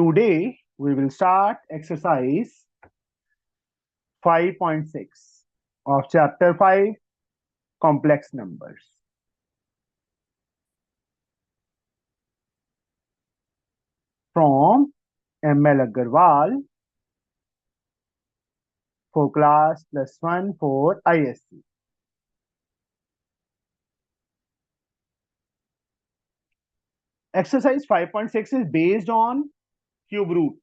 Today we will start exercise 5.6 of chapter 5, complex numbers. From ML Agarwal for class +1 for ISC. Exercise 5.6 is based on cube root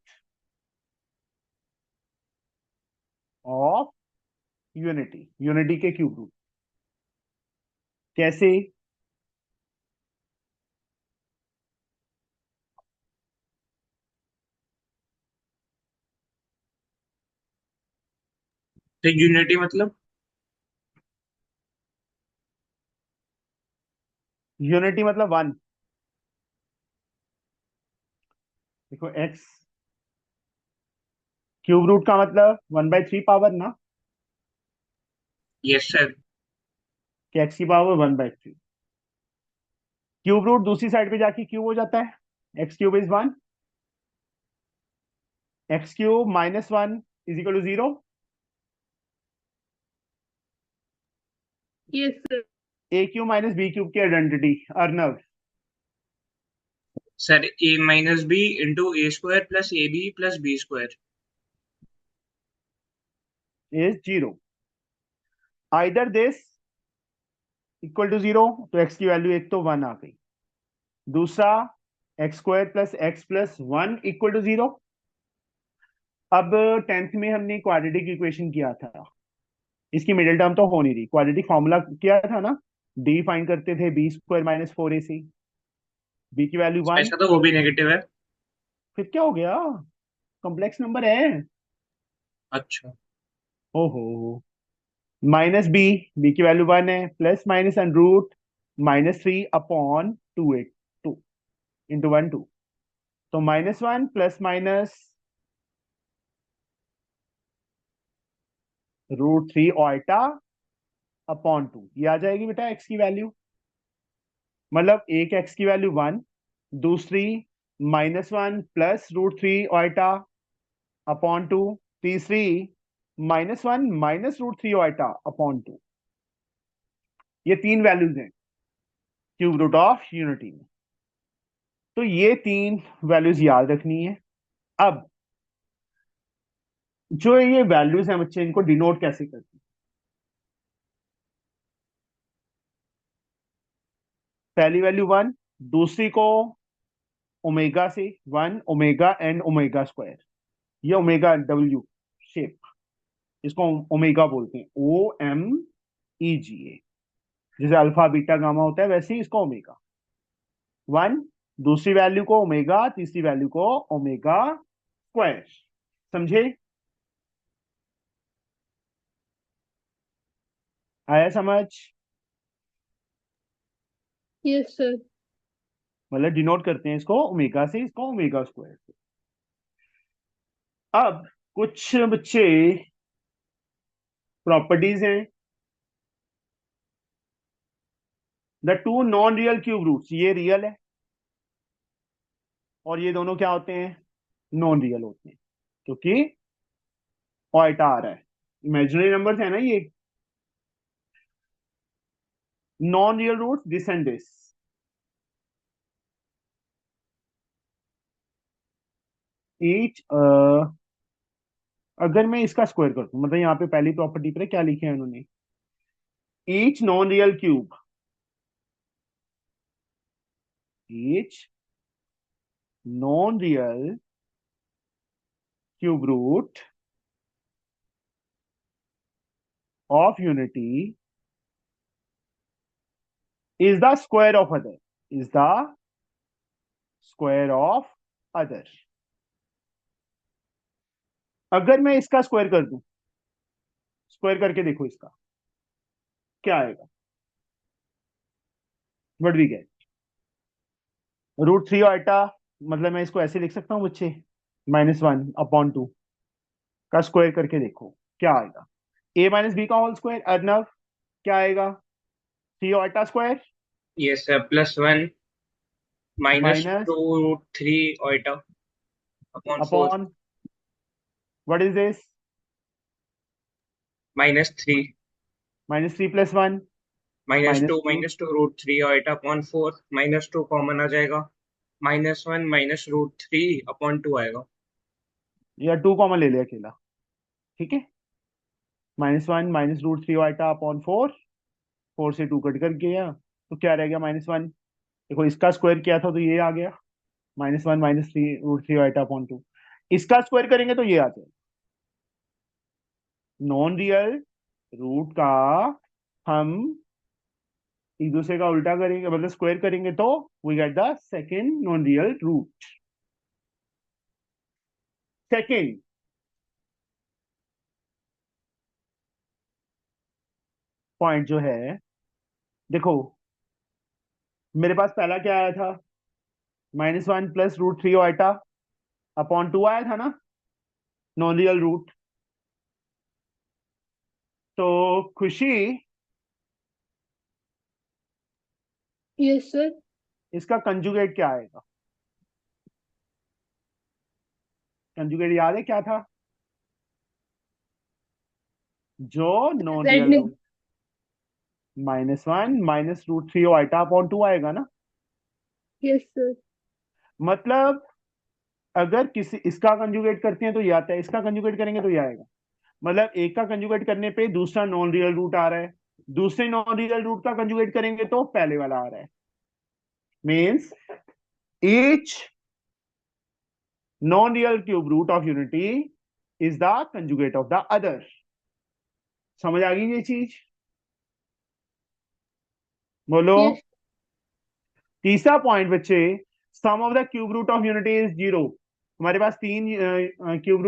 of unity. Unity के cube root. कैसे? तो unity मतलब unity मतलब 1. देखो x cube root का मतलब 1/3 power ना, yes sir. कि x की पावर 1/3. क्यूब रूट दूसरी साइड पे जाके क्यूब हो जाता है. x cube is 1. x cube -1 is equal to 0. Yes sir. a cube minus b cube की identity Arnav sir A minus B into A square plus A B plus B square. Is 0. Either this equal to 0, तो x की value एक तो 1 आ गई. दूसरा x² plus x plus 1 equal to 0. अब 10th में हमने क्वाड्रेटिक इक्वेशन किया था, इसकी मिडिल टर्म तो हो नहीं रही. क्वाड्रेटिक फॉर्मूला किया था ना, डी फाइन करते थे b² माइनस 4ac. b की वैल्यू 1. ऐसा तो वो भी नेगेटिव है। फिर क्या हो गया? कॉम्प्लेक्स नंबर है. अच्छा। ओहो. माइनस बी की वैल्यू 1 है, plus minus under root -3/2 into 1 2. तो -1 प्लस माइनस √3 ऑल्टा अपॉन 2, ये आ जाएगी बेटा x की वैल्यू. मतलब एक x की वैल्यू 1, दूसरी -1 प्लस √3 ऑल्टा अपॉन 2, तीसरी -1 माइनस √3 ऑल्टा अपॉन 2. ये 3 वैल्यूज हैं क्यूब रूट ऑफ यूनिटी में. तो ये 3 वैल्यूज याद रखनी है. अब जो ये वैल्यूज हैं बच्चे, इनको डिनोट कैसे करते हैं? पहली वैल्यू 1, दूसरी को ओमेगा से 1 ओमेगा एंड ओमेगा स्क्वायर. ये ओमेगा W शेप, इसको ओमेगा बोलते हैं. OMEGA. जैसे अल्फा बीटा गामा होता है, वैसे ही इसको ओमेगा 1. दूसरी वैल्यू को ओमेगा, तीसरी वैल्यू को ओमेगा स्क्वायर. समझे? आया समझ? Yes sir. मतलब डिनोट करते हैं इसको ओमेगा से, इसको ओमेगा स्क्वायर से. अब कुछ बच्चे प्रॉपर्टीज हैं. The two non real cube roots, ये रियल है और ये दोनों क्या होते हैं? नॉन रियल होते हैं, क्योंकि ऑयटा आ रहा है. इमेजिनरी नंबर्स है ना ये. Non real roots this and this. Each अगर मैं इसका स्क्वायर कर दूं, मतलब यहाँ पे पहली प्रॉपर्टी पर क्या लिखे हैं उन्होंने? Each non real cube, each non real cube root of unity is the square of other, is the square of other. अगर मैं इसका स्क्वायर कर दूं, स्क्वायर करके देखो इसका क्या आएगा. What we gate? √3 ऑल्टा, मतलब मैं इसको ऐसे लिख सकता हूँ बच्चे, -1/2 का स्क्वायर करके देखो क्या आएगा. a माइनस बी का होल स्क्वायर. अर्नव क्या आएगा? 3 ऑल्टा स्क्वायर यस सर, +1 माइनस -2√3 ऑइटा. Upon 4 upon what is this? -3 -3 + 1 -2 -2 √3 और 8 अपॉन 4 -2 कॉमन आ जाएगा -1 √3 अपॉन 2 आएगा। या 2 कॉमन ले लिया अकेला, ठीक है। -1 -√3 आइटा अपॉन 4, 4 से 2 कट कर गया तो क्या रह गया -1। देखो इसका स्क्वायर किया था तो ये आ गया -1 -3√3 आइटा अपॉन 2। इसका स्क्वायर करेंगे तो ये आ जाएगा। नॉन रियल रूट का हम एक दूसरे का उल्टा करेंगे, मतलब स्क्वायर करेंगे तो we get the second non real root. Second point जो है, देखो मेरे पास पहला क्या आया था, -1 +√3 आइटा अपॉन 2 आया था ना, नॉन रियल रूट। तो खुशी, यस सर। इसका कंजुगेट क्या आएगा? कंजुगेट याद है क्या था? जो non real root -1 √3 iota upon 2 आएगा ना। Yes sir. मतलब अगर किसी इसका कंजुगेट करते हैं तो ये आता है, इसका कंजुगेट करेंगे तो ये आएगा। मतलब एक का कंजुगेट करने पे दूसरा नॉन रियल रूट आ रहा है, दूसरे नॉन रियल रूट का कंजुगेट करेंगे तो पहले वाला आ रहा है। Means each non real cube root of unity is the conjugate of the other. समझ आ गई ये चीज? बोलो। यस। तीसरा पॉइंट बच्चे, sum of the cube root of unity is 0। हमारे पास तीन क्यूब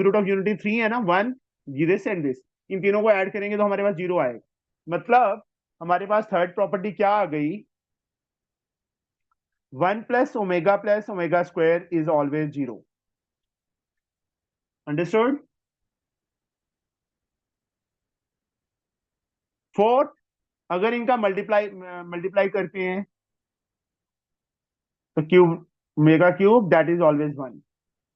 रूट ऑफ यूनिटी 3 है ना, 1 दिस एंड दिस। इन तीनों को ऐड करेंगे तो हमारे पास 0 आएगा। मतलब हमारे पास थर्ड प्रॉपर्टी क्या आ गई, 1 + omega square is always 0। Understood? Fourth, अगर इनका मल्टीप्लाई मल्टीप्लाई करते हैं तो cube omega cube that is always 1।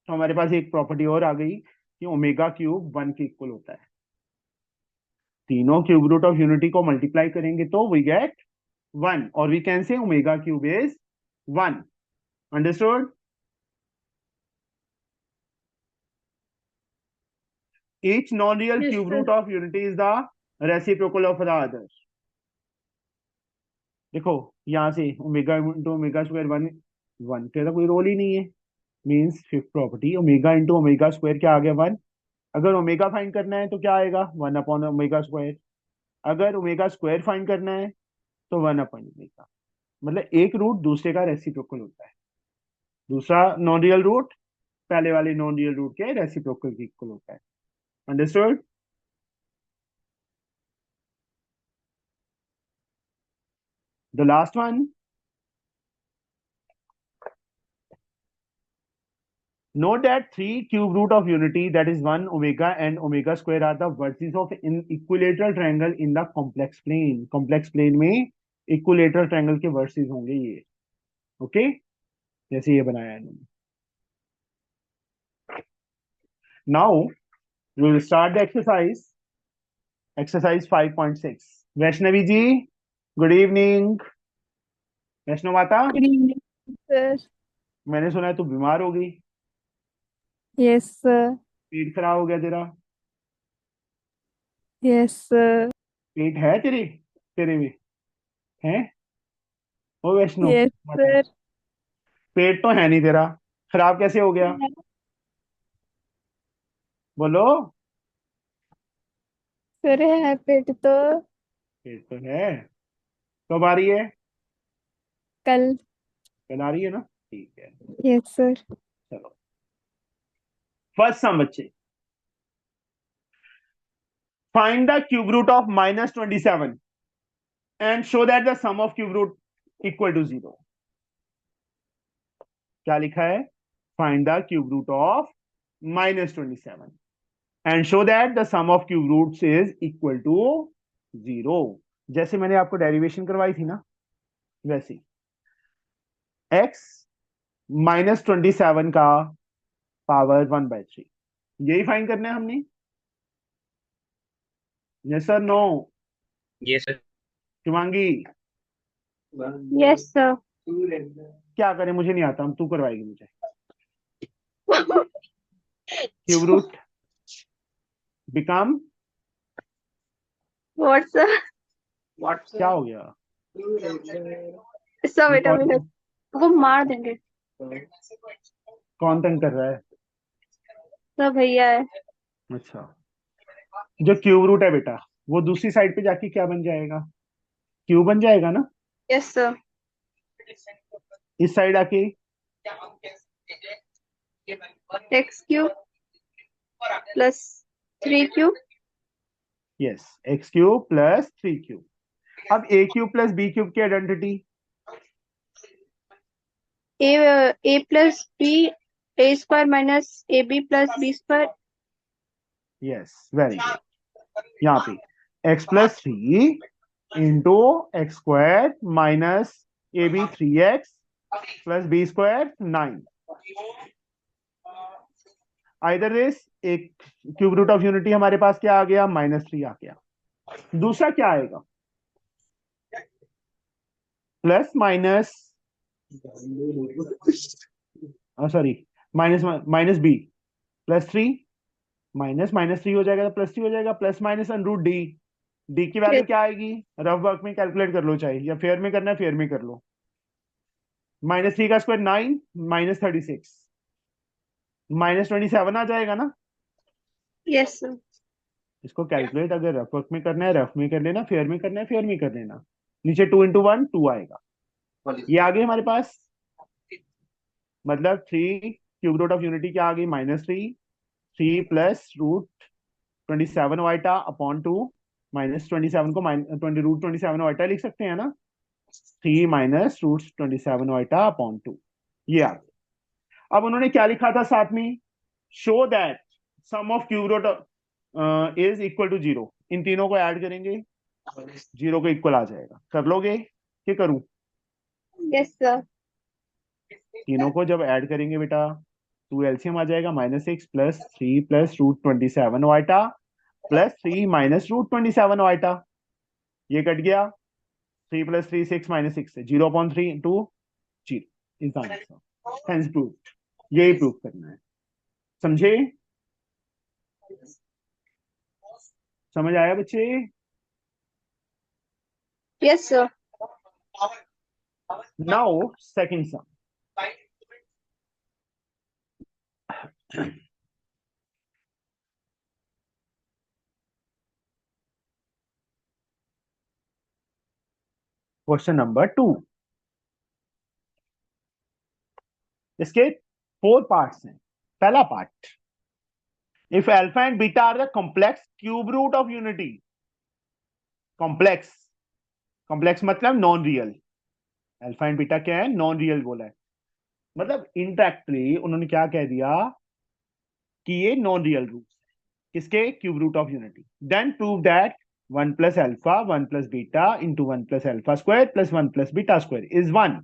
तो हमारे पास एक प्रॉपर्टी और आ गई कि ओमेगा क्यूब 1 के इक्वल होता है। तीनों क्यूब रूट ऑफ यूनिटी को मल्टीप्लाई करेंगे तो वी गेट 1, और we can say omega cube is 1। Understood? Each non real yes cube sir. Root of unity is the reciprocal of the other. देखो यहां से ओमेगा इंटू ओमेगा स्क्वायर 1, 1 का कोई role ही नहीं है। Means fifth property, omega into omega square क्या आ गया 1। अगर ओमेगा फाइंड करना है तो क्या आएगा 1/ओमेगा स्क्वायर। अगर ओमेगा स्क्वायर फाइंड करना है तो 1/ओमेगा। मतलब एक रूट दूसरे का रेसिप्रोकल होता है, दूसरा नॉन रियल रूट पहले वाले नॉन रियल रूट के रेसिप्रोकल के इक्वल होता है। Understood? The last one, note that three cube root of unity, that is 1 omega and omega square, are the vertices of an equilateral triangle in the complex plane। complex plane में equilateral triangle के vertices होंगे ये। Okay, जैसे ये बनाया है इन्होंने। now we will start the exercise 5.6। Vaishnavi ji, good evening. Vaishnav माता, गुड इवनिंग सर। मैंने सुना है तू बीमार हो गई, यस सर। पेट खराब हो गया तेरा। Yes sir. पेट है तेरे तेरे में है? ओ वैष्णु यस माता, सर। पेट तो है नहीं तेरा, खराब कैसे हो गया? बोलो। सर है पेट तो। पेट तो है। कब आ रही है? कल। कल आ रही है ना, ठीक है। Yes sir. चलो, फर्स्ट सम बच्चे, find the cube root of -27 and show that the sum of cube root equal to 0। क्या लिखा है? Find the cube root of -27 and show that the sum of cube roots is equal to 0। जैसे मैंने आपको derivation करवाई थी ना, वैसे x -27 का पावर 1/3। यही फाइंड करना है हमने। Yes sir no? ये सर। Shivangi yes sir. क्या करें, मुझे नहीं आता, हम तू करवाएगी मुझे। Cube root become what sir? क्या हो गया? सर ये बेटा कौन मेरे को मार देंगे। कौन तंग कर रहा है? सर भैया है। अच्छा, जो क्यूब रूट है बेटा, वो दूसरी साइड पे जाके क्या बन जाएगा? क्यूब बन जाएगा ना। Yes sir. इस साइड आके x cube plus 3 cube. Yes, x cube plus 3 cube. अब A cube plus B cube की identity. A plus B A square minus A B plus B square. Yes, very good. यहाँ पे x+3 into x square minus A B 3x plus B square 9। Either this, एक cube root of unity हमारे पास क्या आ गया? -3 आ गया। दूसरा क्या आएगा? Plus minus, sorry, minus minus B plus 3, minus minus 3 हो जाएगा तो प्लस 3 हो जाएगा, प्लस माइनस √d। डी की वैल्यू क्या आएगी? रफ वर्क में कैलकुलेट कर लो, चाहे या फेयर में करना है फेयर में कर लो। -3 का स्क्वायर 9, -36, -27 आ जाएगा ना। Yes sir. इसको कैलकुलेट अगर रफ वर्क में करना है रफ में कर लेना, फेयर में करना है फेयर में कर लेना। नीचे 2 × 1 2 आएगा। ये आ गई हमारे पास, मतलब 3 क्यूब रूट ऑफ यूनिटी क्या आ गई? -3, 3 प्लस √27 वाइटा अपॉन 2, -27 को 20 √27 वाइटा लिख सकते हैं ना। 3 माइनस √27 वाइटा अपॉन 2, ये आ गया। अब उन्होंने क्या लिखा था साथ में? Show that sum of cube root is equal to 0। इन तीनों को ऐड करेंगे, 0 को इक्वल आ जाएगा। कर लोगे कि करूं? Yes sir. तीनों को जब ऐड करेंगे बेटा, 2 एलसीएम आ जाएगा, -6 प्लस 3 प्लस √27 वाइटा प्लस 3 माइनस √27 वाइटा। ये कट गया, 3 प्लस 3 6 -6 से 0.3 to 0 is answer. Hence prove. यही प्रूव करना है, समझे? समझ आया बच्चे? Yes sir. Now second sum. Question number 2। इसके 4 पार्ट्स हैं। पहला part, if alpha and beta are the complex cube root of unity. Complex, complex मतलब non real. Alpha and beta क्या है? नॉन रियल बोला है, मतलब इनडायरेक्टली उन्होंने क्या कह दिया कि ये नॉन रियल रूट है किसके? Cube root of unity. Then prove that 1 plus alpha 1 plus beta into 1 plus alpha square plus 1 plus beta square is 1।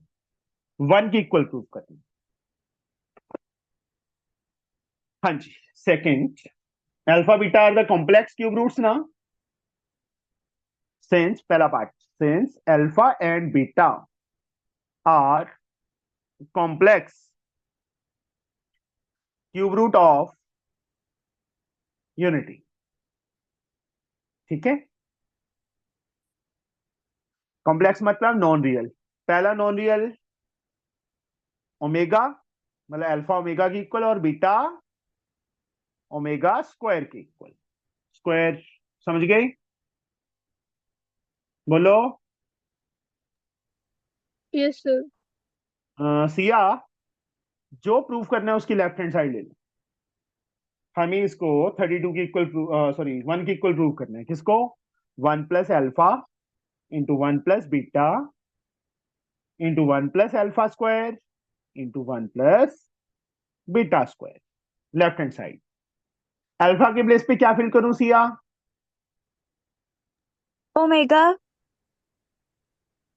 1 की इक्वल प्रूव करनी। हाँ जी। Second, alpha beta are the complex cube roots ना। Since, पहला part, since alpha and beta are complex cube root of unity. ठीक है, complex मतलब non real. पहला नॉन रियल ओमेगा, मतलब अल्फा ओमेगा की इक्वल और बीटा ओमेगा स्क्वायर के इक्वल। स्क्वायर, समझ गई? बोलो। Yes sir. सिया, जो प्रूफ करना है उसकी लेफ्ट हैंड साइड ले लो। हमें इसको 32 की इक्वल, सॉरी 1 की इक्वल प्रूव करना है। किसको? 1 plus alpha into 1 plus beta into 1 plus alpha square into 1 plus beta square, left hand side. Alpha के प्लेस पे क्या फिल करूं Siya? Omega.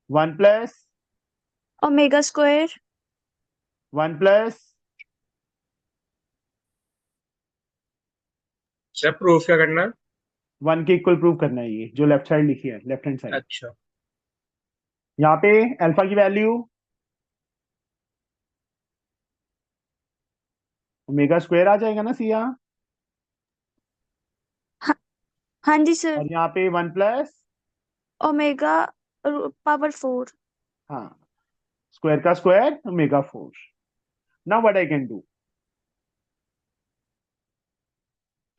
1 plus omega square. 1 plus sir proof क्या करना है? 1 के इक्वल प्रूव करना है, ये जो लेफ्ट साइड लिखी है, लेफ्ट हैंड साइड। अच्छा। यहाँ पे अल्फा की वैल्यू ओमेगा स्क्वायर आ जाएगा ना सिया, हाँ, हाँ जी सर। और यहाँ पे 1 प्लस, ओमेगा पावर 4। हाँ, स्क्वायर का square omega 4। Now what I can do,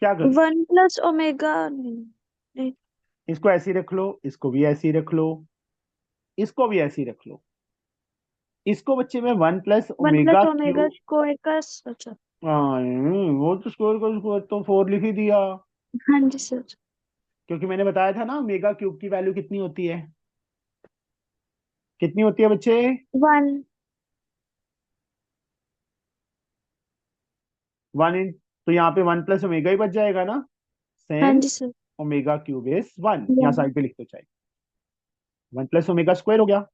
क्या करूं? 1 प्लस ओमेगा नहीं, नहीं। इसको ऐसे ही रख लो, इसको भी ऐसे ही रख लो, इसको भी ऐसे ही रख लो। इसको बच्चे में 1 plus 1 plus omega omega cube, square का अच्छा। वो तो स्क्वायर का स्क्वायर तो 4 लिख ही दिया, हाँ जी सर। क्योंकि मैंने बताया था ना ओमेगा क्यूब की वैल्यू कितनी होती है, कितनी होती है बच्चे? 1। 1 इन, तो यहाँ पे 1 प्लस ओमेगा ही बच जाएगा ना, हाँ सेंस जी सर। ओमेगा क्यूब इज 1, यहाँ 1। साइड पे लिख दो चाहे, 1 प्लस ओमेगा स्क्वायर हो गया,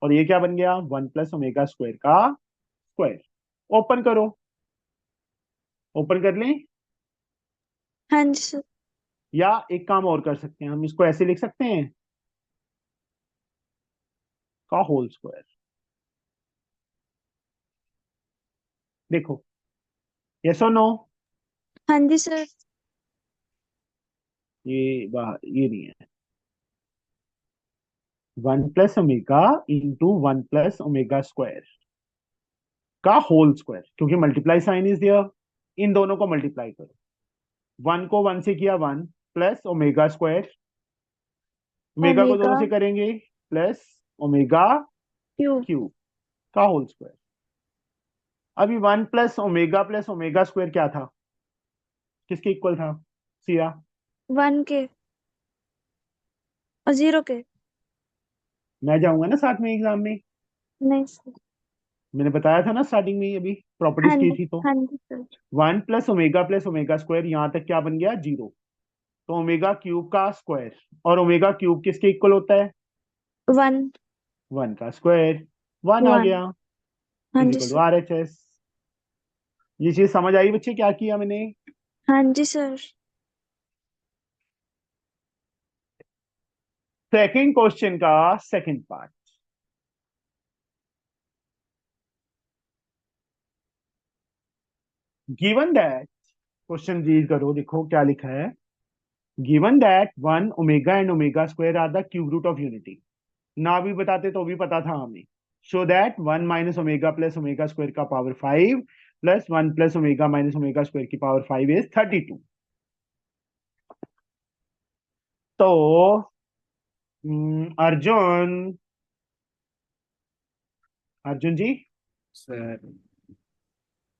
और ये क्या बन गया, 1 प्लस ओमेगा स्क्वायर का स्क्वायर। ओपन करो, ओपन कर लें, हाँ जी सर। या एक काम और कर सकते हैं, हम इसको ऐसे लिख सकते हैं, का होल स्क्वायर। देखो, यस और नो? हाँ जी सर। ये बाहर, ये नहीं है, 1 plus omega into 1 plus omega square का होल स्क्वायर, क्योंकि मल्टीप्लाई साइन इज देयर, इन दोनों को मल्टीप्लाई करो, 1 को 1 से किया 1 प्लस ओमेगा स्क्वायर, ओमेगा को दोनों ओमेगा से करेंगे प्लस ओमेगा क्यूब। क्यूब का होल स्क्वायर। अभी 1 प्लस ओमेगा स्क्वायर क्या था, किसके इक्वल था सिया? 1 के और 0 के। मैं जाऊंगा ना साथ में एग्जाम में, नहीं सर। मैंने बताया था ना स्टार्टिंग में ही, अभी प्रॉपर्टीज हाँ की जी, थी तो। हाँ जी सर। 1 प्लस ओमेगा स्क्वायर यहां तक क्या बन गया, 0, तो ओमेगा क्यूब का स्क्वायर, और ओमेगा क्यूब किसके इक्वल होता है, 1। 1 का स्क्वायर, 1 आ 1। गया, हाँ इज जी equal to sir. R H S. ये चीज समझ आई बच्चे, क्या किया मैंने? हाँ जी सर। सेकंड क्वेश्चन का second part, given that, question read करो, देखो क्या लिखा है, given that 1 omega and omega square are the cube root of unity, ना भी बताते तो भी पता था हमें, show that 1 minus omega plus omega square का power 5 plus 1 plus omega minus omega square की पावर 5 इज 32। तो अर्जुन, अर्जुन जी, सर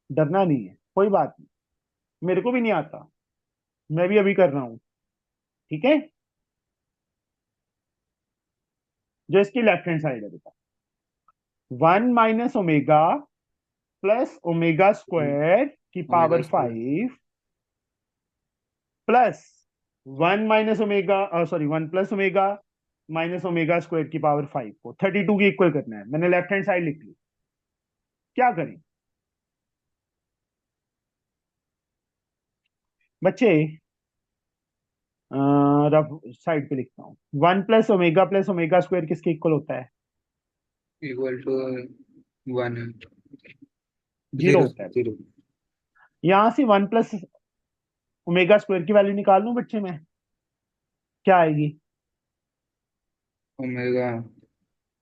डरना नहीं है, कोई बात नहीं, मेरे को भी नहीं आता, मैं भी अभी कर रहा हूं, ठीक है? जो इसकी लेफ्ट हैंड साइड है बेटा, 1 minus omega plus omega square की omega power square 5 plus 1 minus omega, sorry 1 plus omega minus omega square की पावर 5 को 32 की इक्वल करना है, मैंने लेफ्ट हैंड साइड लिख ली, क्या करें बच्चे? रफ साइड पे लिखता हूँ, 1 प्लस ओमेगा स्क्वायर किसके इक्वल होता है? इक्वल टू 1 जीरो 0 होता है। 0 यहां से 1 प्लस ओमेगा स्क्वायर की वैल्यू निकाल लूं बच्चे में, क्या आएगी? Omega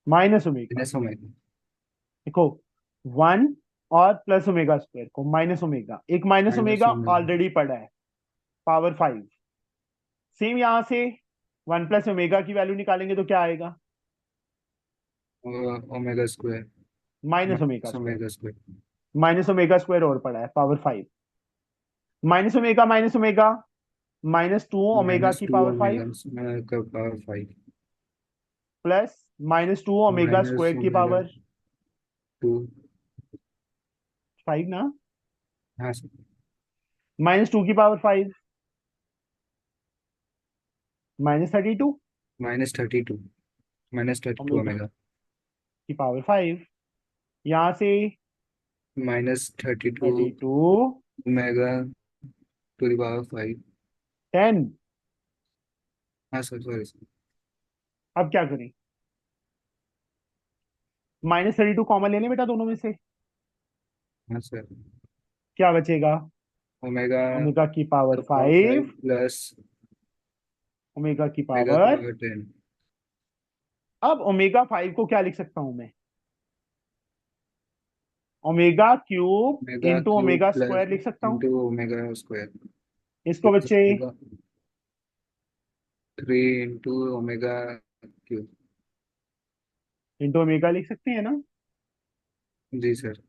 minus omega, minus omega देखो 1 और प्लस ओमेगा स्क्वायर को माइनस ओमेगा, एक minus minus omega omega already पड़ा है, पावर 5, सेम यहां से 1 प्लस ओमेगा की वैल्यू निकालेंगे तो क्या आएगा? Omega square minus omega minus square, omega square minus omega square और पड़ा है power 5, minus omega -2 omega minus की 2 पावर 5 ओमेगा का power 5 plus -2 omega minus square की ओमेगा पावर 2। 5 ना, हाँ सर। -2 की पावर 5 -32 -32 -32 ओमेगा ओमेगा की पावर 5, यहां से -32 32 ओमेगा टू द पावर 5। 10। हाँ सर, सॉरी सर। अब क्या करें? -32 कॉमन ले लें बेटा दोनों में से। हाँ सर। क्या बचेगा? ओमेगा ओमेगा की पावर पावर 5 5, प्लस ओमेगा की ओमेगा की पावर। पावर 10। अब ओमेगा 5 को क्या लिख सकता हूं मैं? Omega cube omega into cube omega plus square लिख सकता हूँ। इंटू ओमेगा स्क्वायर इसको प्लस बच्चे omega 3 into omega cube. Into omega लिख सकते हैं ना? जी सर।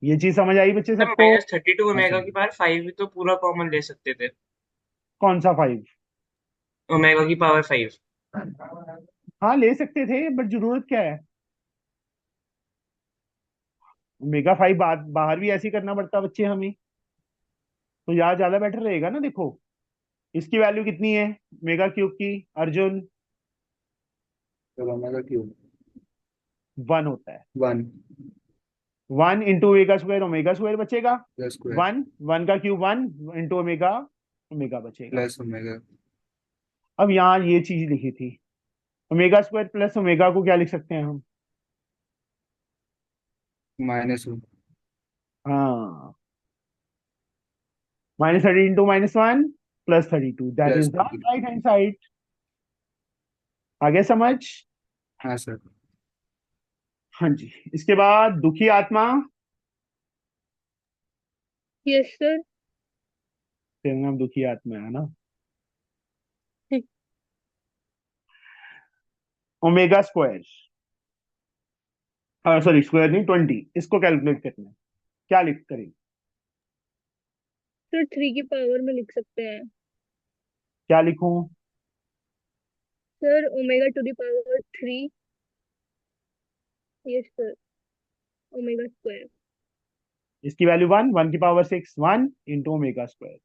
ये चीज समझ आई बच्चे सर सबको? -32 हाँ ओमेगा सर। की पावर 5 भी तो पूरा कॉमन ले सकते थे। कौन सा 5? ओमेगा की पावर 5। हाँ ले सकते थे, बट जरूरत क्या है? ओमेगा 5 बाहर भी ऐसे ही करना पड़ता बच्चे हमें, तो यार ज्यादा बेटर रहेगा ना। देखो इसकी वैल्यू कितनी है मेगा क्यूब की, अर्जुन? तो ओमेगा क्यूब 1 होता है। 1 1 इंटू ओमेगा स्क्वायर बचेगा। प्लस स्क्वायर 1, 1 का क्यूब 1 इंटू ओमेगा, ओमेगा बचेगा। प्लस ओमेगा अब यहाँ ये चीज लिखी थी, ओमेगा स्क्वायर प्लस ओमेगा को क्या लिख सकते हैं हम? -1। हाँ, -30 into -1 plus 32, that is plus the right hand side. आगे समझ? हाँ सर। हाँ जी। इसके बाद दुखी आत्मा। Yes sir. तेरा नाम दुखी आत्मा है ना? ओमेगा स्क्वायर, सॉरी स्क्वायर नहीं, 20, इसको कैलकुलेट करना है। क्या लिख करें? सर 3 की पावर में लिख सकते हैं। क्या लिखूं? Sir omega to the power 3। Yes sir. Omega square. इसकी वैल्यू 1, 1 की power 6, 1 into omega square.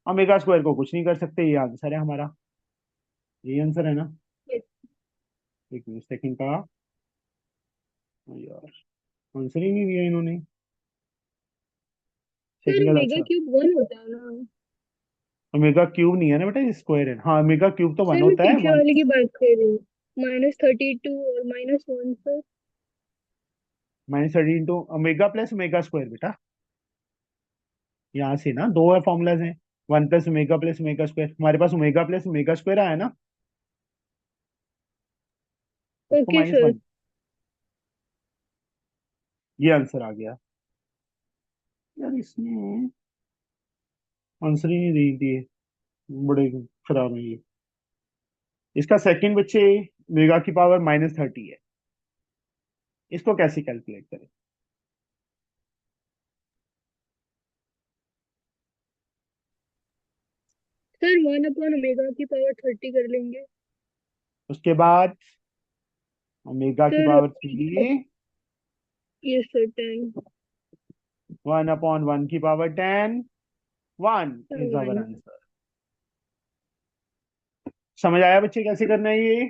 Omega square को कुछ नहीं कर सकते, ये आंसर है हमारा। यही आंसर है ना? यस एक मिनट सेकंड का, यार आंसर ही नहीं दिया इन्होंने। सर। सेकंड का ओमेगा अच्छा, क्यूब 1 होता है ना। ओमेगा क्यूब नहीं है ना बेटा, ये स्क्वायर है। हाँ ओमेगा क्यूब तो 1 सर मैं होता है, पीछे 1। वाले की बात कर रही हूँ। -32 और -1 sir. -30 into omega plus omega square बेटा, यहाँ से ना दो फॉर्मूलाज हैं। 1 plus omega plus omega square, हमारे पास ओमेगा प्लस ओमेगा स्क्वायर आया ना, उसको ओके सर। -1। ये आंसर आ गया। यार इसने आंसर ही नहीं दे दिए, बड़े खराब है ये। इसका सेकंड बच्चे मेगा की पावर -30 है, इसको कैसे कैलकुलेट करें? सर 1/ओमेगा की पावर 30 कर लेंगे। उसके बाद ओमेगा की सर पावर 3, यस सर 10। 1/1 की पावर 10, 1 इज आवर 1। आंसर। समझ आया बच्चे कैसे करना है ये?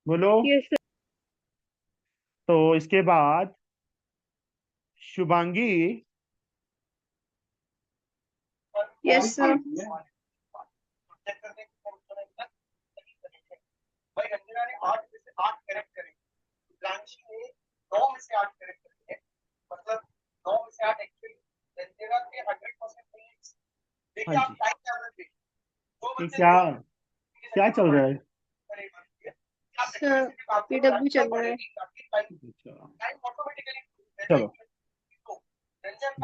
बोलो। Yes sir. तो इसके बाद शुभांगी। Yes sir. हाँ जी, ये क्या क्या चल रहा है? सर पीडब्ल्यू चल रहा है। अच्छा, चलो,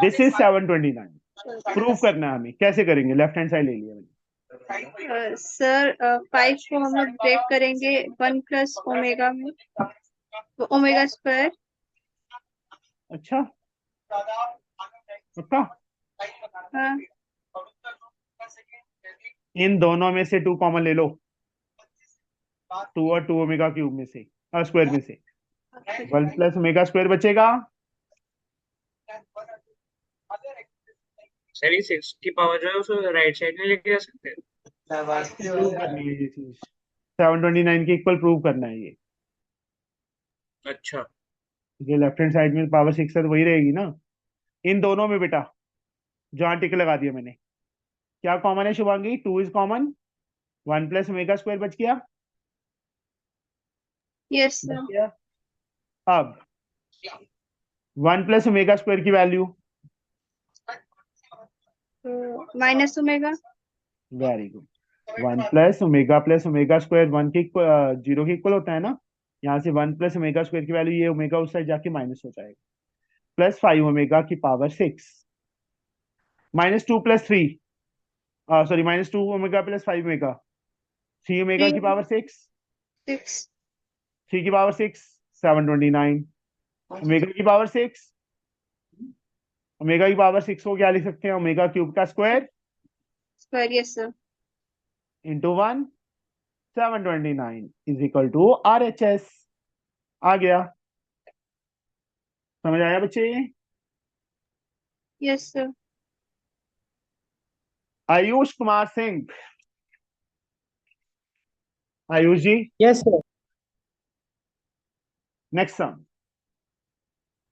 दिस इज 729। प्रूफ करना है हमें, कैसे करेंगे? लेफ्ट हैंड साइड ले लिया मैंने। सर 5 को हम लोग ब्रेक करेंगे 1 प्लस ओमेगा में, तो ओमेगा स्क्वायर। अच्छा, पक्का? हाँ। इन दोनों में से 2 कॉमन ले लो, 2 और 2 ओमेगा क्यूब में से, स्क्वायर में से 1 प्लस ओमेगा स्क्वायर बचेगा। सर ये 6 की पावर जो है उसको राइट साइड में लेके जा सकते हैं। प्रूव करनी है ये चीज, 729 के इक्वल प्रूव करना है ये। अच्छा। जो लेफ्ट हैंड साइड में पावर 6 है तो वही रहेगी ना इन दोनों में बेटा। जहां टिक लगा दिया मैंने। क्या कॉमन है Shubhangi? 2 is common, 1 plus omega square बच गया। यस बच सर। गया। अब 1 प्लस ओमेगा स्क्वायर की वैल्यू, तो minus omega. Very good. 1 plus omega square 1 के 0 के इक्वल होता है ना। यहाँ से 1 प्लस ओमेगा स्क्वायर की वैल्यू, ये ओमेगा उस साइड जाके माइनस हो जाएगा, प्लस 5 ओमेगा की power 6, minus 2 plus 3, sorry minus 2 omega plus 5 omega, 3 omega की पावर 6, 6। 3 की पावर 6 729, ओमेगा की पावर 6, ओमेगा की पावर 6 को क्या लिख सकते हैं? ओमेगा क्यूब का square square. Yes sir. Into 1, 729 is equal to RHS। आ गया, समझ आया बच्चे? Yes sir. Ayush Kumar Singh, Ayush ji, yes sir. Next sum,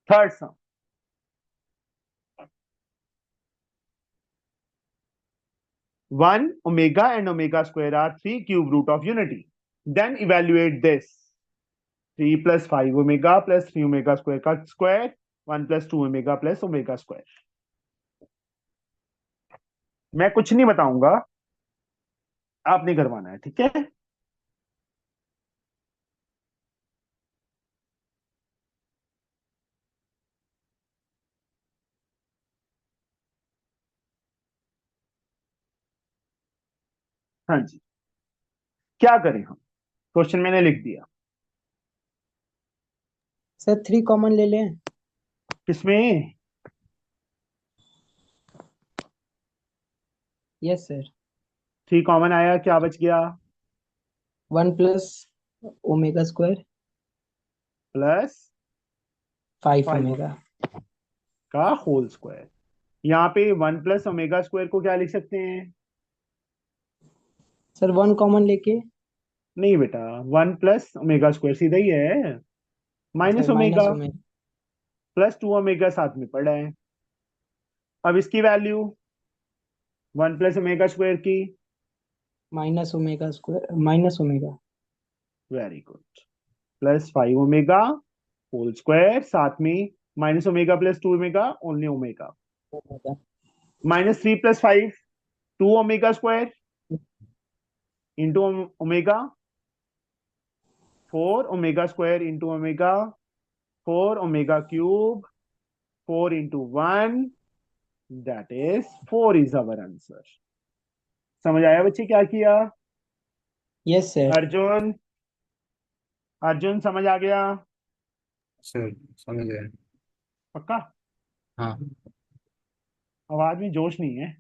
third sum. One omega and omega square are 3 cube root of unity. Then evaluate this. 3 plus 5 omega plus 3 omega square का square, 1 plus 2 omega plus omega square. मैं कुछ नहीं बताऊंगा, आपने करवाना है, ठीक है? हाँ जी, क्या करें हम? क्वेश्चन मैंने लिख दिया। सर 3 कॉमन ले लें। किसमें? Yes sir. 3 कॉमन आया, क्या बच गया? 1 plus omega square plus 5 5 omega. का होल स्क्वायर। यहाँ पे 1 प्लस ओमेगा स्क्वायर को क्या लिख सकते हैं? सर 1 कॉमन लेके। नहीं बेटा, 1 प्लस ओमेगा स्क्वायर सीधा ही है, minus sir omega, minus omega. Plus 2 omega साथ में पड़ा है। अब इसकी वैल्यू 1 प्लस ओमेगा स्क्वायर की, minus omega square minus omega. Very good, plus 5 omega whole square, साथ में minus omega plus 2 omega, only omega, omega. Minus 3 plus 5 2 omega square into omega, 4 omega square into omega, 4 omega cube, 4 into 1, that is 4 is our answer. समझ आया बच्चे क्या किया? Yes sir. Arjun, Arjun समझ आ गया? Sir समझ गए। पक्का? हाँ आवाज में जोश नहीं है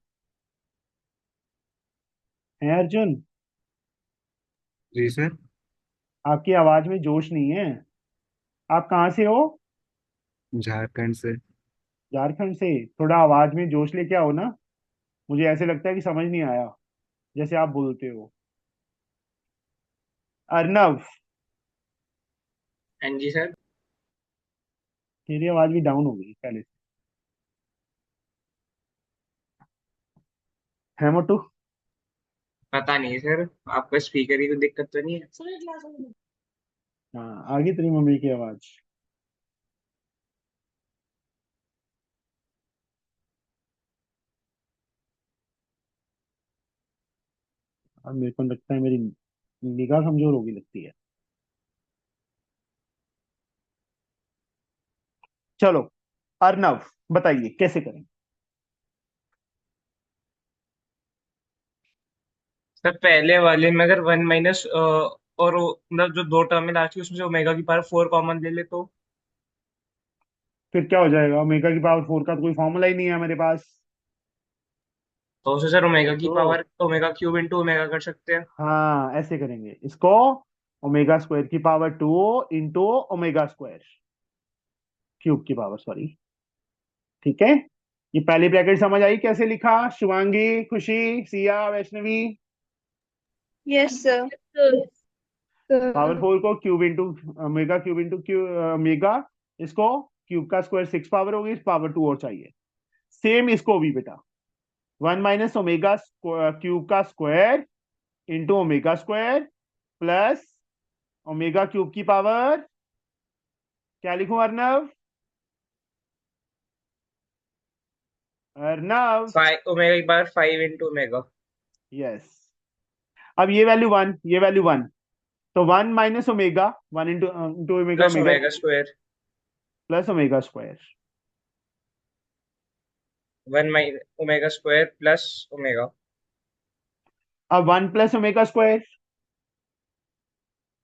अर्जुन? जी सर। आपकी आवाज में जोश नहीं है। आप कहाँ से हो? झारखंड से। झारखंड से? थोड़ा आवाज में जोश लेके आओ ना, मुझे ऐसे लगता है कि समझ नहीं आया जैसे आप बोलते हो। अर्नव, हाँ जी सर। तेरी आवाज भी डाउन हो गई पहले से, है मोटू? पता नहीं सर, आपका स्पीकर की कोई दिक्कत तो नहीं है? हाँ, आ गई तेरी मम्मी की आवाज। अब मेरे को लगता है मेरी निगाह कमजोर होगी लगती है। चलो अर्नव, बताइए कैसे करें? सर पहले वाले में अगर 1 माइनस और मतलब जो दो टर्म है लास्ट की उसमें से ओमेगा की पावर 4 कॉमन ले ले तो फिर क्या हो जाएगा? ओमेगा की पावर 4 का तो कोई फॉर्मूला ही नहीं है मेरे पास। उसे सर ओमेगा की तो power omega cube into omega कर सकते हैं। हाँ, ऐसे करेंगे इसको, ओमेगा स्क्वायर की power 2 into omega square cube की पावर, सॉरी, ठीक है? ये पहली ब्रैकेट समझ आई कैसे लिखा? शिवांगी, खुशी, Siya, Vaishnavi. Yes sir. Power 4 को cube into omega, cube into omega, इसको क्यूब का स्क्वायर 6 पावर होगी, इस पावर 2 और चाहिए। सेम इसको भी बेटा, 1 माइनस ओमेगा क्यूब का square into omega square plus omega cube की पावर, क्या लिखूं अर्नव? अर्नव, 5 ओमेगा की पावर 5 इंटू ओमेगा यस। अब ये वैल्यू 1, ये वैल्यू 1, तो 1 minus omega, 1 into into omega, plus omega omega square plus omega square. 1 minus omega square plus omega अब 1 plus omega square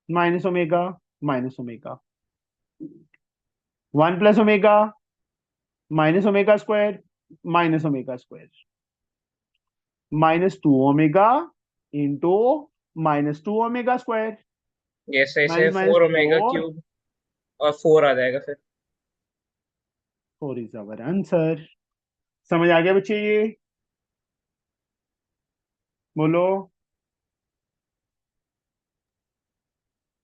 minus omega 1 plus omega minus omega square -2 omega into -2 omega square जैसे ऐसे minus minus 4 omega 4, cube और 4 आ जाएगा फिर 4 is our answer. समझ आ गया बच्चे? ये बोलो।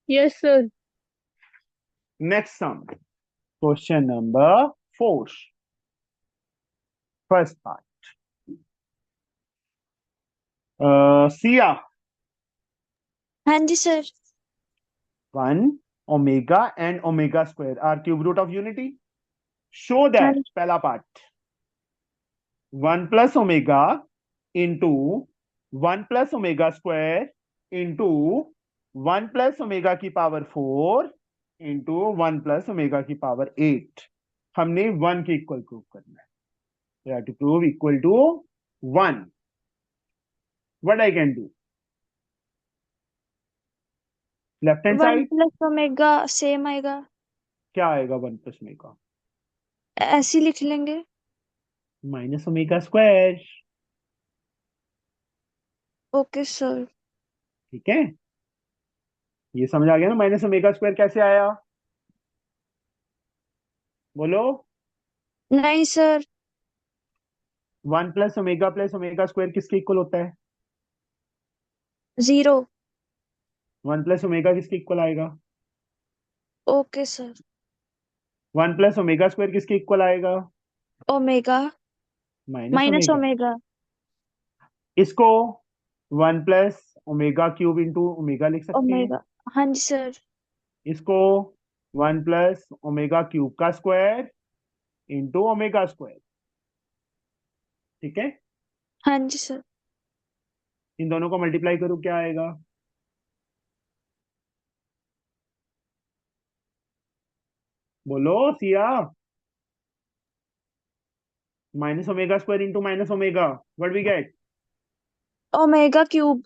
Yes sir. Next sum, question number 4, first part. Siya, हाँ जी sir. 1 omega and omega square are cube root of unity. Show हाँ that, जी। पहला part, 1 plus omega into 1 plus omega square into 1 plus omega की पावर 4 into 1 plus omega की power 8। हमने 1 के equal prove करना है। We have to prove equal to 1. What I can do? Left hand 1 side, plus omega same आएगा, क्या आएगा 1 plus omega? ऐसे ही लिख लेंगे। Minus omega square। Okay sir. ठीक है, ये समझ आ गया ना? माइनस ओमेगा स्क्वायर कैसे आया? बोलो। नहीं सर। 1 प्लस ओमेगा स्क्वायर किसके इक्वल होता है? 0। 1 प्लस ओमेगा किसके इक्वल आएगा? Okay sir. 1 plus omega square किसके इक्वल आएगा? Omega minus minus omega. Omega. इसको 1 plus omega cube into omega लिख सकते हैं। ओमेगा हाँ जी सर। इसको 1 प्लस ओमेगा क्यूब का स्क्वायर इंटू ओमेगा स्क्वायर। ठीक है, हाँ जी सर। इन दोनों को मल्टीप्लाई करूं, क्या आएगा? बोलो Siya. Minus omega square into minus omega, what we get? Omega cube.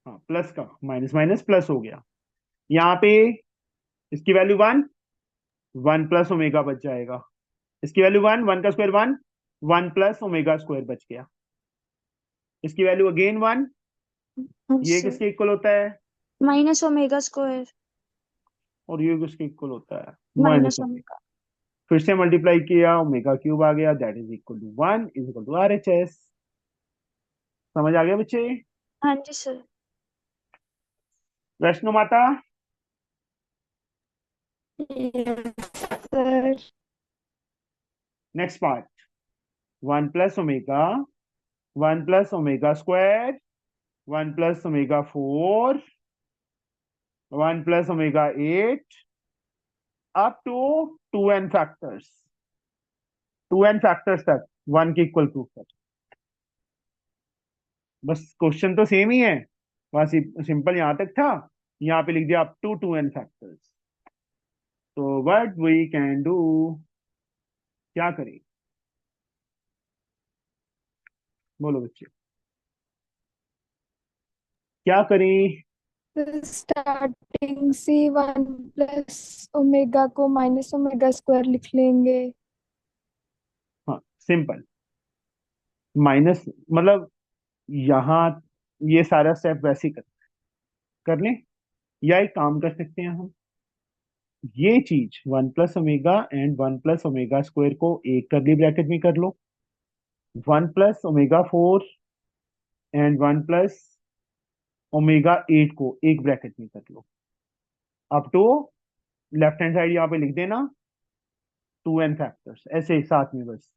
हाँ, प्लस का माइनस माइनस प्लस हो गया। यहाँ पे इसकी वैल्यू 1, 1 प्लस ओमेगा बच जाएगा। इसकी वैल्यू 1, 1 का स्क्वायर 1, 1 प्लस ओमेगा स्क्वायर बच गया। इसकी वैल्यू अगेन 1, हाँ जी ये सर। किसके इक्वल होता है? Minus omega square. और ये किसके इक्वल होता है? Minus minus omega. ओमेगा। फिर से मल्टीप्लाई किया, ओमेगा क्यूब आ गया, that is equal to 1 is equal to RHS। समझ आ गया बच्चे? हाँ जी sir. Vaishno Mata, sir. Next part, 1 plus omega, 1 plus omega square, 1 plus omega 4, 1 plus omega 8 up to 2n factors, 2n factors तक 1 के इक्वल प्रूफ कर। बस क्वेश्चन तो सेम ही है, बस सिंपल यहां तक था, यहाँ पे लिख दिया अप टू 2n फैक्टर्स। तो व्हाट वी कैन डू, क्या करें? बोलो बच्चे, क्या करें? स्टार्टिंग से 1 प्लस ओमेगा को माइनस ओमेगा स्क्वायर लिख लेंगे। हाँ सिंपल, माइनस मतलब यहाँ ये सारा स्टेप वैसे ही कर लें, या एक काम कर सकते हैं हम, ये चीज 1 plus omega and 1 plus omega square को एक कर्ली ब्रैकेट में कर लो, 1 plus omega 4 and 1 plus omega 8 को एक ब्रैकेट में कर लो। अब तो लेफ्ट हैंड साइड यहाँ पे लिख देना 2n फैक्टर्स, ऐसे साथ में बस।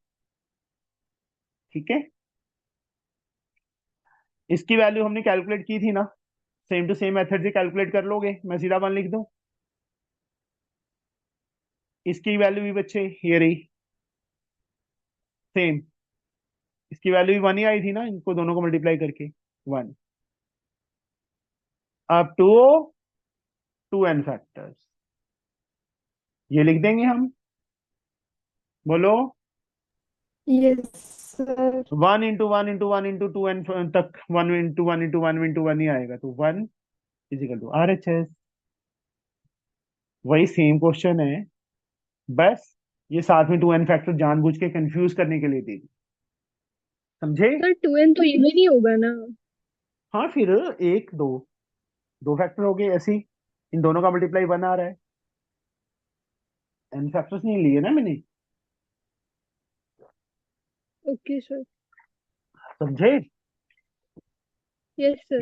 ठीक है, इसकी वैल्यू हमने कैलकुलेट की थी ना, सेम टू सेम मेथड से कैलकुलेट कर लोगे, मैं सीधा 1 लिख दूं। इसकी वैल्यू भी बच्चे ये रही सेम, इसकी वैल्यू भी 1 ही आई थी ना, इनको दोनों को मल्टीप्लाई करके 1 अप टू 2n फैक्टर्स, ये लिख देंगे हम, बोलो। Yes sir. 1 into 1 into 1 into 2n तक 1 into 1 into 1 into 1 ही आएगा, तो 1 इजिकल टू RHS। वही सेम क्वेश्चन है, बस ये साथ में 2n फैक्टर जानबूझ के कंफ्यूज करने के लिए दी, समझे? सर 2n तो इवन ही होगा ना। हाँ फिर एक दो दो फैक्टर हो गए ऐसे ही, इन दोनों का मल्टीप्लाई 1 आ रहा है, n फैक्टर्स नहीं लिए ना मैंने, ओके सर। समझे? Yes sir.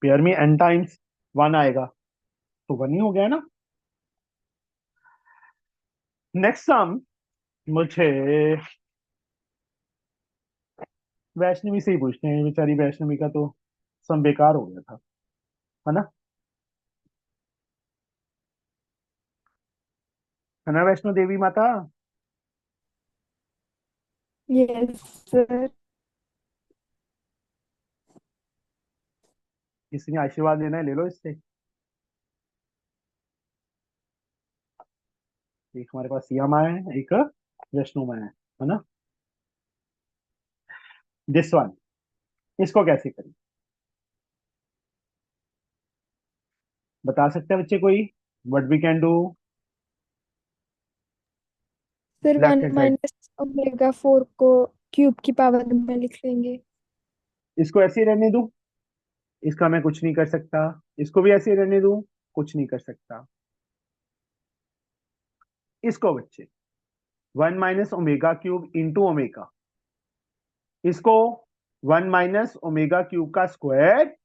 पेयर में n टाइम्स 1 आएगा, तो 1 ही हो गया ना। नेक्स्ट सम मुझे वैष्णवी से ही पूछते हैं, बेचारी वैष्णवी का तो सम बेकार हो गया था, है ना वैष्णो देवी माता? Yes sir. किसी ने आशीर्वाद लेना है ले लो इससे। एक हमारे पास सिया माँ है, एक वैष्णो माँ है ना। दिस वन, इसको कैसे करें, बता सकते हैं बच्चे कोई? What we can do? Sir left 1 hand side, minus omega 4 को क्यूब की पावर में लिख लेंगे। इसको ऐसे ही रहने दूं, इसका मैं कुछ नहीं कर सकता, इसको भी ऐसे ही रहने दूं, कुछ नहीं कर सकता। इसको बच्चे 1 - ओमेगा क्यूब इंटू ओमेगा, इसको 1 - ओमेगा क्यूब का square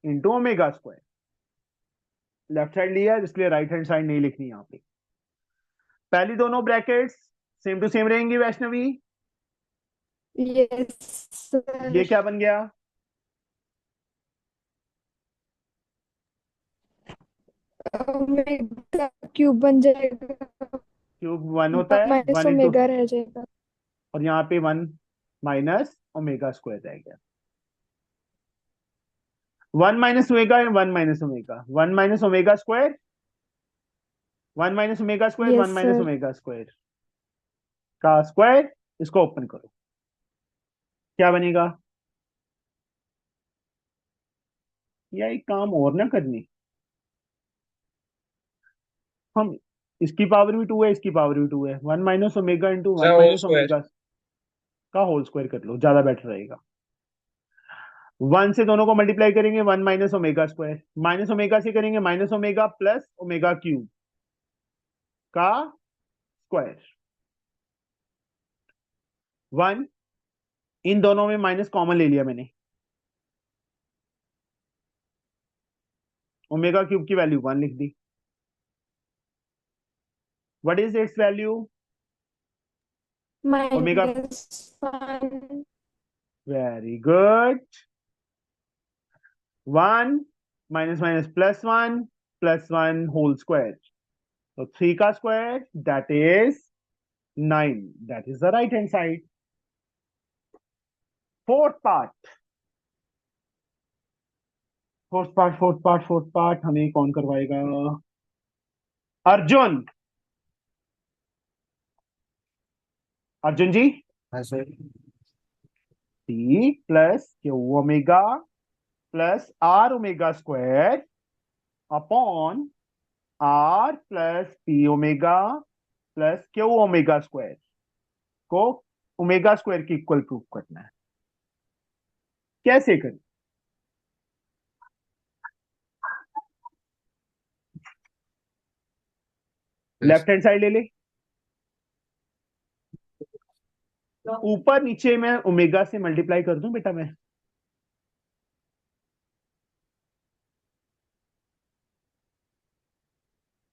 into omega square. Left side लिया है, इसलिए राइट हैंड साइड नहीं लिखनी यहाँ पे। पहली दोनों ब्रैकेट्स सेम टू सेम रहेंगी वैष्णवी। यस ये सर। क्या बन गया? ओमेगा क्यूब बन जाएगा। क्यूब 1 होता है, माइनस 1 इंटू, ओमेगा रह जाएगा। और यहाँ पे 1 - ओमेगा स्क्वायर रह गया। 1 - omega and 1 - omega, 1 - omega square, 1 - omega square, one yes minus sir. Omega square का स्क्वायर। इसको ओपन करो, क्या बनेगा? या एक काम और ना करनी, हम इसकी पावर भी 2 है, इसकी पावर भी 2 है, 1 - omega into one whole minus square. Omega का होल स्क्वायर कर लो, ज्यादा बेटर रहेगा। 1 से दोनों को मल्टीप्लाई करेंगे, 1 - ओमेगा स्क्वायर, माइनस ओमेगा से करेंगे minus omega plus omega cube का स्क्वायर। 1, इन दोनों में माइनस कॉमन ले लिया मैंने, ओमेगा क्यूब की वैल्यू 1 लिख दी। What is its value? Omega, -1। Very good. 1 minus minus +1 +1 whole square, तो 3 का square that is 9, that is the right hand side. Fourth part, fourth part हमें कौन करवाएगा? अर्जुन, अर्जुन जी। हाँ sir. T plus Q omega plus R omega square upon R plus P omega plus Q omega square को omega square की equal proof करना है। कैसे करें? यस। लेफ्ट हैंड साइड ले ले, ऊपर नीचे मैं ओमेगा से मल्टीप्लाई कर दूं बेटा मैं,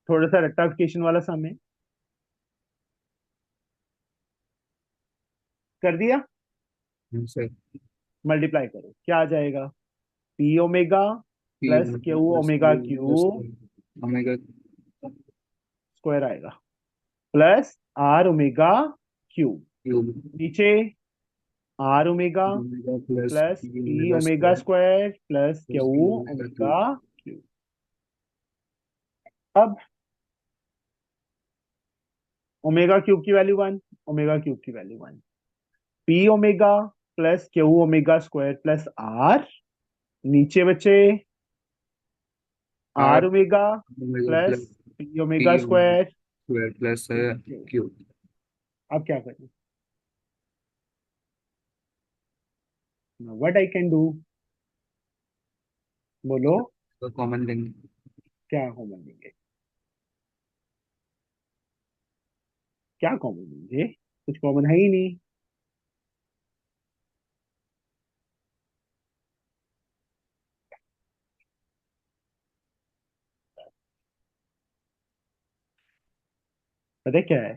थोड़ा सा रेक्टिफिकेशन वाला सम है, कर दिया। सर। मल्टीप्लाई करो, क्या आ जाएगा? P omega plus Q omega cube omega square आएगा, plus R omega cube, cube नीचे R omega omega plus plus P P omega omega square square plus plus Q Q omega omega cube cube. अब omega cube की value 1, omega cube की value 1, P omega plus Q omega square plus R, नीचे बचे R R omega omega plus plus P P omega omega square. Square plus cube. अब क्या करें? What I can do, बोलो। तो common लेंगे। क्या कॉमन लेंगे? क्या कॉमन लेंगे? कुछ कॉमन है ही नहीं। पता है क्या है?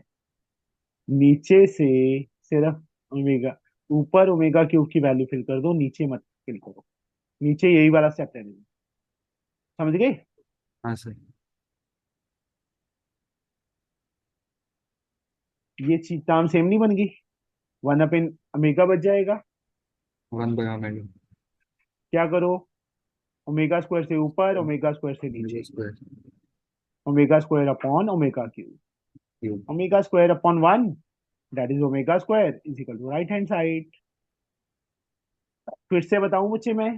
नीचे से सिर्फ ओमेगा, ऊपर ओमेगा क्यूब की वैल्यू फिल कर दो, नीचे मत फिल करो। नीचे यही वाला स्टेप रहने दो, समझ गए? हाँ सर। ये चीज टर्म सेम नहीं बन गई, वन अप इन ओमेगा बच जाएगा। वन बाय ओमेगा क्या करो? ओमेगा स्क्वायर से ऊपर, ओमेगा स्क्वायर से ओमेगा नीचे, square omega square upon omega cube, cube. Omega square upon 1, that is omega square is equal to right hand side. फिर से बताऊं बच्चे मैं,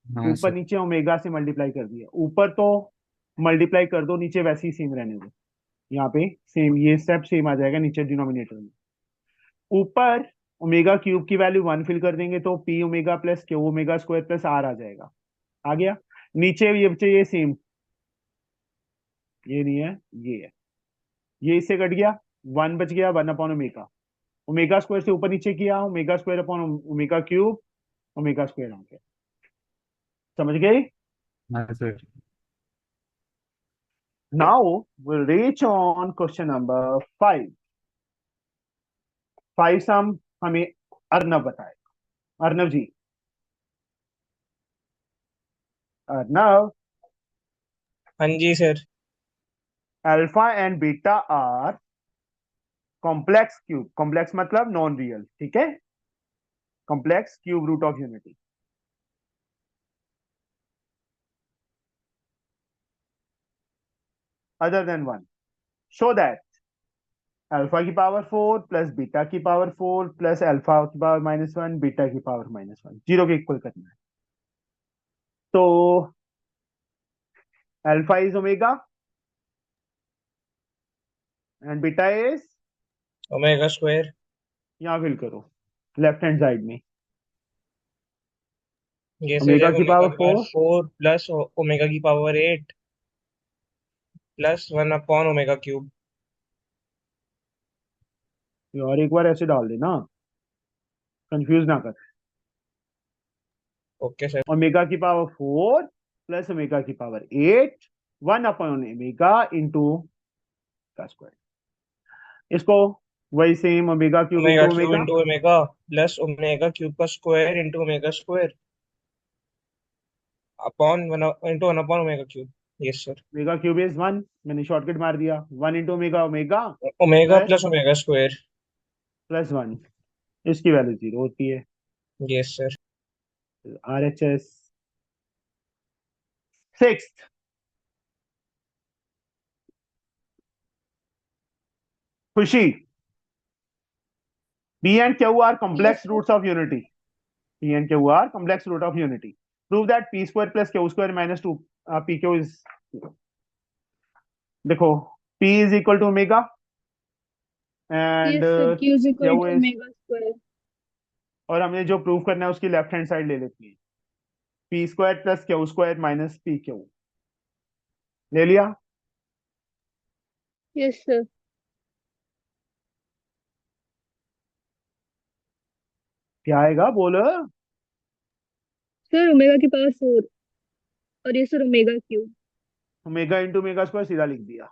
हाँ ऊपर सर। नीचे ओमेगा से मल्टीप्लाई कर दिया, ऊपर तो मल्टीप्लाई कर दो, नीचे वैसे ही सेम रहने दो। यहाँ पे सेम, ये स्टेप सेम आ जाएगा नीचे डिनोमिनेटर में। ऊपर ओमेगा क्यूब की वैल्यू 1 फिल कर देंगे तो P omega plus Q omega square plus R आ जाएगा, आ गया। नीचे ये बच्चे ये सेम, ये नहीं है, ये है, ये इससे कट गया, 1 बच गया, 1 अपॉन ओमेगा, ओमेगा स्क्वायर से ऊपर नीचे किया, omega square upon omega cube, omega square आ गया। समझ गए? हाँ sir. Now we'll reach on question number 5। 5 sum हमें अर्नव बताएगा। अर्नव जी, अर्नव, हाँ जी sir. Alpha and beta are complex cube, complex मतलब नॉन रियल, ठीक है, complex cube root of unity. Other than 1, show that alpha की पावर 4 प्लस बीटा की power 4 plus alpha की पावर -1 बीटा की पावर -1 जीरो के इक्वल करना है। तो alpha is omega and beta is, omega square. यहां फिल करो लेफ्ट हैंड साइड में, ये सर ओमेगा जाएगा की ओमेगा पावर की पावर 4 4 प्लस ओमेगा की power 8 plus 1 upon omega cube. और एक बार ऐसे डाल देना, कंफ्यूज ना कर। Okay sir. ओमेगा की पावर 4 प्लस ओमेगा की पावर 8, 1 अपॉन ओमेगा इंटू का स्क्वायर, इसको वही same omega cube omega into cube omega, into omega plus omega cube का square into omega square upon 1 into 1 upon omega cube. Yes sir. Omega cube is 1, मैंने shortcut मार दिया, 1 into omega, omega omega plus plus omega square. Plus 1, इसकी value 0 होती है। Yes sir. R H S. Sixth, Khushi, P and Q are Yes, complex sir. roots of unity. P and Q are complex root of unity. Prove that P square plus Q square minus 2 PQ is 0. देखो, P is equal to omega and Yes, sir. Q is equal Q to is, omega square. और हमें जो prove करना है उसकी left hand side ले लेती है, P square plus Q square minus P Q, ले लिया। Yes, sir. क्या आएगा बोलो? सर ओमेगा की पावर 4 और ये sir omega cube. Omega into omega square सीधा लिख दिया,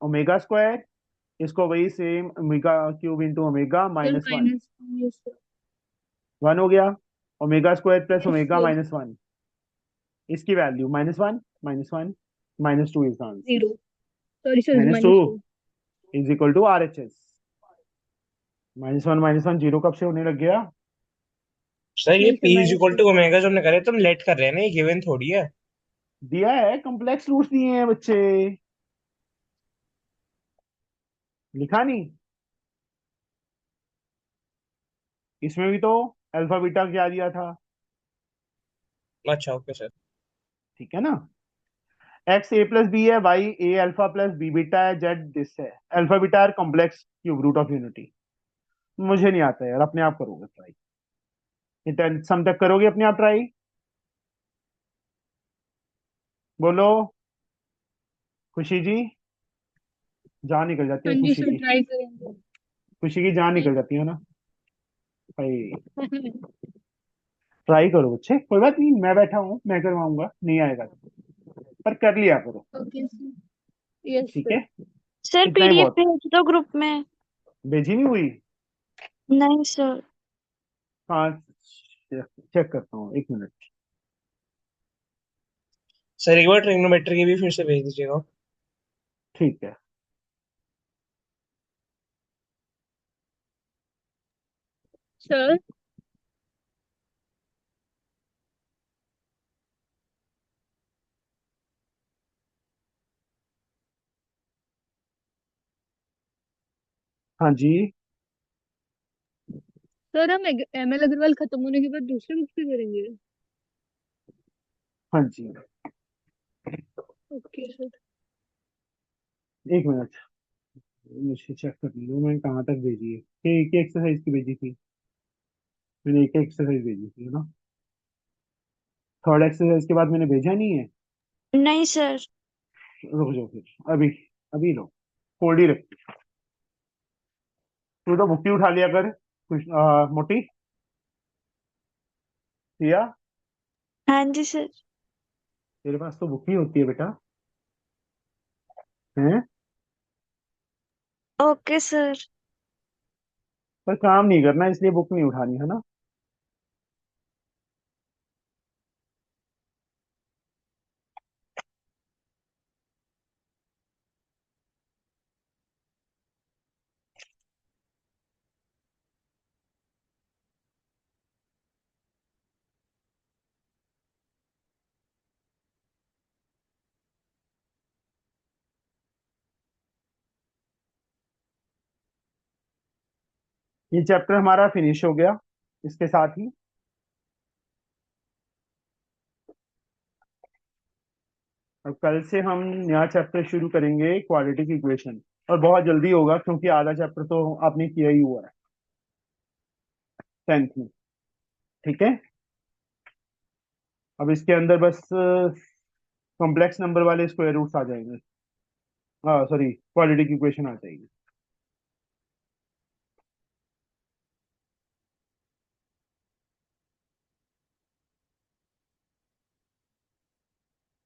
ओमेगा स्क्वायर, इसको वही same omega cube into omega sir -1, minus. Yes sir. 1 हो गया। Omega square plus Yes, omega sir. Minus 1, इसकी value -1 -1 -2 is answer. Zero. Sorry, sir. -2 -2. Is equal to RHS। -1 zero कब से होने लग गया? सर ये नहीं sir, P is equal -2. To omega जो हमने करे तुम लेट कर रहे हैं ना, ये गिवन थोड़ी है। दिया है, कॉम्प्लेक्स रूट्स दिए हैं बच्चे, लिखा नहीं। इसमें भी तो अल्फा बीटा क्या दिया था, अच्छा ओके सर। ठीक है ना। एक्स ए प्लस बी है, y a alpha plus b beta है, जेड दिस है। अल्फा बीटा है complex cube root of unity. मुझे नहीं आता यार, अपने आप करोगे ट्राई, सम तक करोगे अपने आप ट्राई? बोलो खुशी जी, जान निकल जाती हाँ है जी खुशी सर, की, ट्राई करेंगे. खुशी की जान निकल जाती है ना भाई। ट्राई करो बच्चे, कोई बात नहीं, मैं बैठा हूँ, मैं करवाऊंगा, नहीं आएगा तो, पर कर लिया करो, ओके सर. यस ठीक सर. है। सर इतना ही पीडीएफ बहुत, भेज दो ग्रुप में। भेजी नहीं हुई? नहीं सर। हाँ, चेक करता हूँ, 1 मिनट। सर एक बार ट्रिग्नोमेट्री की भी फिर से भेज दीजिएगा। ठीक है, सर. हाँ जी। सर हम ML अग्रवाल खत्म होने के बाद दूसरे बुक पे करेंगे. हाँ जी, ओके सर. 1 मिनट, मुझे चेक कर लो मैंने कहाँ तक भेजी है, कि एक एक्सरसाइज की भेजी थी मैंने, एक एक्सरसाइज भेजी थी है ना। थर्ड एक्सरसाइज के बाद मैंने भेजा नहीं है। नहीं सर। रुक जाओ फिर, अभी अभी लो, होल्ड ही रख। तू तो बुक ही उठा लिया कर कुछ, मोटी सिया, हाँ जी सर। तेरे पास तो बुक ही होती है बेटा, हैं? Okay sir. पर काम नहीं करना इसलिए बुक नहीं उठानी है ना। ये चैप्टर हमारा फिनिश हो गया इसके साथ ही। और कल से हम नया चैप्टर शुरू करेंगे, क्वाड्रेटिक इक्वेशन, और बहुत जल्दी होगा क्योंकि आधा चैप्टर तो आपने किया ही हुआ है 10th में, ठीक है। अब इसके अंदर बस कॉम्प्लेक्स नंबर वाले स्क्वायर रूट्स आ जाएंगे, हाँ सॉरी, क्वाड्रेटिक इक्वेशन आ जाएगी।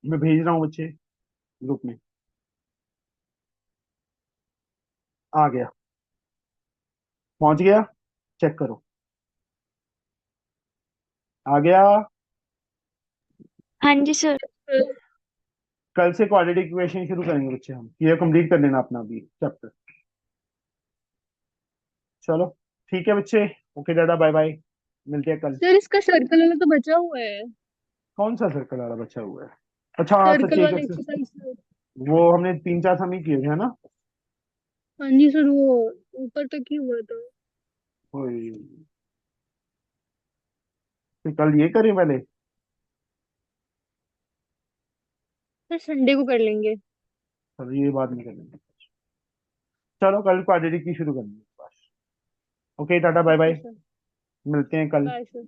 मैं भेज रहा हूँ बच्चे ग्रुप में, आ गया, पहुंच गया, चेक करो, आ गया। हाँ जी सर। सर. कल से क्वाड्रेटिक इक्वेशन शुरू करेंगे बच्चे हम, ये कंप्लीट कर लेना अपना भी चैप्टर। चलो ठीक है बच्चे, ओके दादा, बाय बाय, मिलते हैं कल। सर इसका सर्कल वाला तो बचा हुआ है. कौन सा सर्कल वाला बचा हुआ है? अच्छा हाँ सच, सर्कल एक वाला एक्सरसाइज सर. वो हमने 3 4 समय किए थे है ना। हाँ जी सर, वो ऊपर तक ही हुआ था. ओए, फिर कल ये करें पहले। सर संडे को कर लेंगे. चलो ये बात नहीं करेंगे, चलो कल क्वाड्रेटिक की शुरू करेंगे बस। Okay tata bye bye, okay sir. मिलते हैं कल। Bye sir.